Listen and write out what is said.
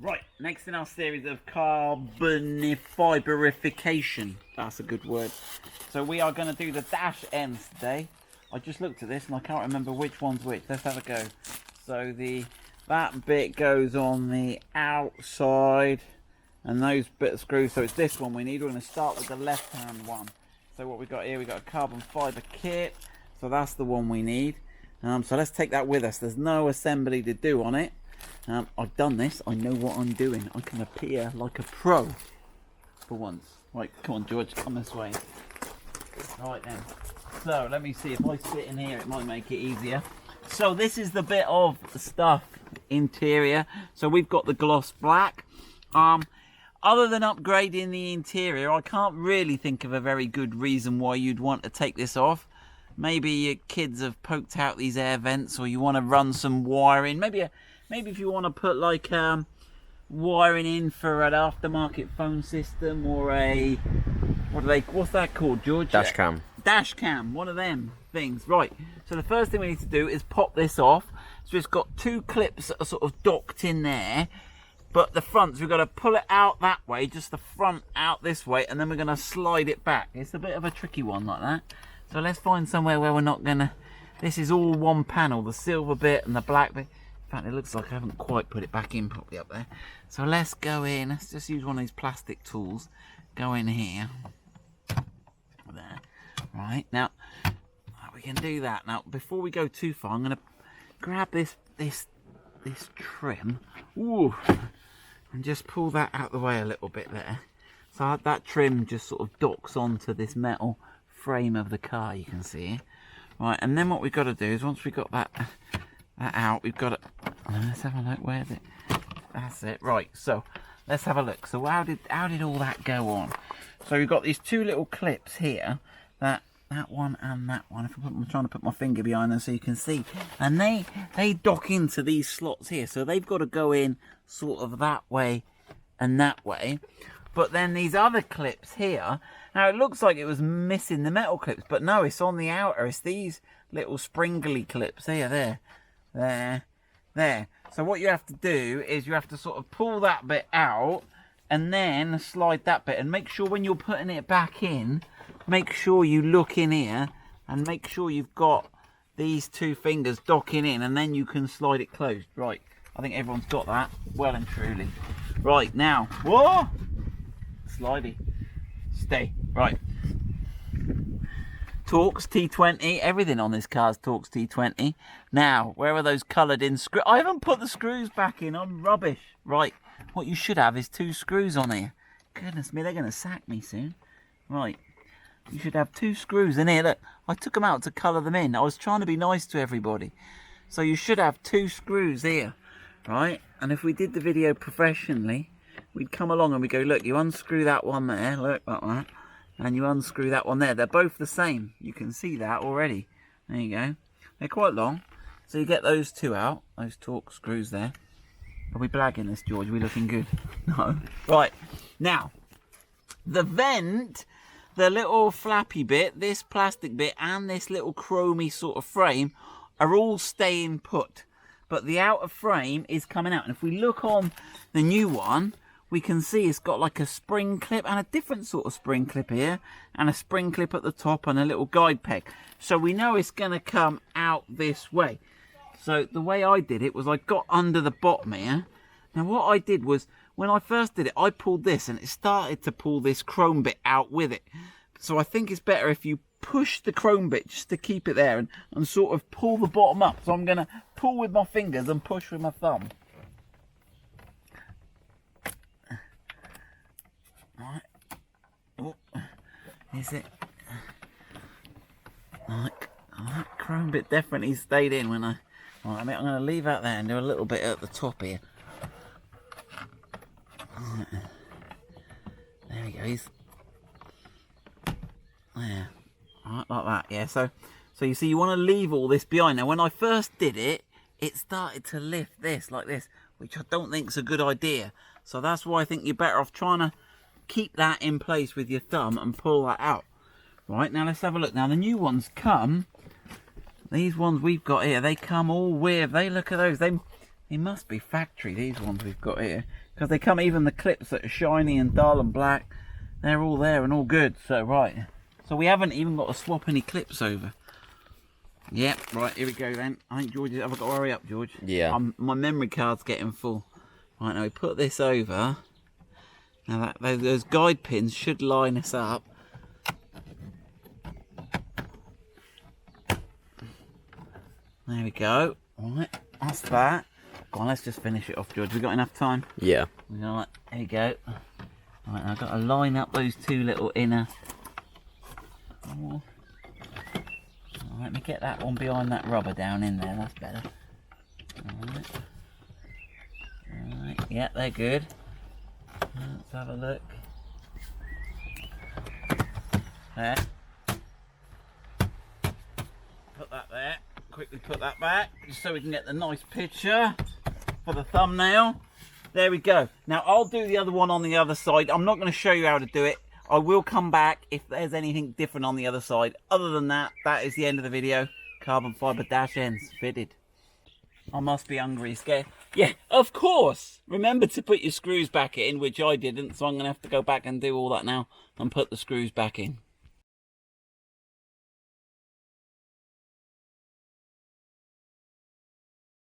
Right, next in our series of fiberification. That's a good word. So we are going to do the dash ends today. I just looked at this and I can't remember which one's which. Let's have a go. So that bit goes on the outside and those bit of screws. So it's this one we need. We're going to start with the left hand one. So what we've got here, we've got a carbon fibre kit. So that's the one we need. So let's take that with us. There's no assembly to do on it. I've done this. I know what I'm doing. I can appear like a pro for once. Right, come on, George, come this way. Right then. So let me see if I sit in here. It might make it easier. So this is the bit of stuff interior. So we've got the gloss black. Other than upgrading the interior, I can't really think of a very good reason why you'd want to take this off. Maybe your kids have poked out these air vents, or you want to run some wiring. Maybe if you want to put like wiring in for an aftermarket phone system, or a what's that called, George? Dash cam. Dash cam, one of them things. Right. So the first thing we need to do is pop this off. So it's got two clips that are sort of docked in there, but the fronts, we've got to pull it out that way, just the front out this way, and then we're going to slide it back. It's a bit of a tricky one like that. So let's find somewhere where we're not going to... This is all one panel, the silver bit and the black bit. In fact, it looks like I haven't quite put it back in properly up there. So let's go in. Let's just use one of these plastic tools. Go in here. There. Right. Now, we can do that. Now, before we go too far, I'm going to grab this trim. Ooh. And just pull that out the way a little bit there. So that trim just sort of docks onto this metal frame of the car, you can see. Right, and then what we've got to do is, once we've got that out, we've got to... Let's have a look. Where's it? That's it. Right, so let's have a look. So how did all that go on? So we've got these two little clips here, that one and that one. I'm trying to put my finger behind them so you can see. And they dock into these slots here. So they've got to go in sort of that way and that way. But then these other clips here, now it looks like it was missing the metal clips, but no, it's on the outer. It's these little springly clips here, there. So what you have to do is you have to sort of pull that bit out and then slide that bit, and make sure when you're putting it back in, make sure you look in here and make sure you've got these two fingers docking in, and then you can slide it closed. Right, I think everyone's got that well and truly. Right, now, whoa! Slidey. Stay. Right. Torx T20. Everything on this car's Torx T20. Now, where are those coloured in screws? I haven't put the screws back in. I'm rubbish. Right. What you should have is two screws on here. Goodness me, they're going to sack me soon. Right. You should have two screws in here. Look, I took them out to colour them in. I was trying to be nice to everybody. So you should have two screws here. Right. And if we did the video professionally, we'd come along and we go, look, you unscrew that one there, look, like that, and you unscrew that one there. They're both the same. You can see that already. There you go. They're quite long. So you get those two out, those Torx screws there. Are we blagging this, George? Are we looking good? No. Right. Now, the vent, the little flappy bit, this plastic bit, and this little chromy sort of frame are all staying put. But the outer frame is coming out. And if we look on the new one, we can see it's got like a spring clip and a different sort of spring clip here, and a spring clip at the top and a little guide peg. So we know it's going to come out this way. So the way I did it was I got under the bottom here. Now what I did was, when I first did it, I pulled this and it started to pull this chrome bit out with it. So I think it's better if you push the chrome bit just to keep it there, and sort of pull the bottom up. So I'm going to pull with my fingers and push with my thumb. Right. Oh, is it? Like, that chrome bit definitely stayed in when I... Right, I'm going to leave that there and do a little bit at the top here. Right. There he goes. There. Right, like that, yeah. So you see, you want to leave all this behind. Now, when I first did it, it started to lift this, like this, which I don't think is a good idea. So that's why I think you're better off trying to keep that in place with your thumb and pull that out. Right, now let's have a look. Now, the new ones come... These ones we've got here, they come all with... They look at those. They must be factory, these ones we've got here. Because they come, even the clips that are shiny and dull and black, they're all there and all good. So, right. So we haven't even got to swap any clips over. Yep, right, here we go then. I think George, have I got to hurry up, George? Yeah. My memory card's getting full. Right, now we put this over. Now those guide pins should line us up. There we go. Right, that's that. Go on, let's just finish it off, George. We got enough time? Yeah. Right, there you go. Right, I've got to line up those two little inner. Oh. Let me get that one behind that rubber down in there, that's better. Alright. Alright, yeah, they're good. Let's have a look. There. Put that there. Quickly put that back, just so we can get the nice picture for the thumbnail. There we go. Now I'll do the other one on the other side. I'm not going to show you how to do it. I will come back if there's anything different on the other side. Other than that, that is the end of the video. Carbon fibre dash ends fitted. I must be hungry, scared. Yeah, of course. Remember to put your screws back in, which I didn't, so I'm going to have to go back and do all that now and put the screws back in.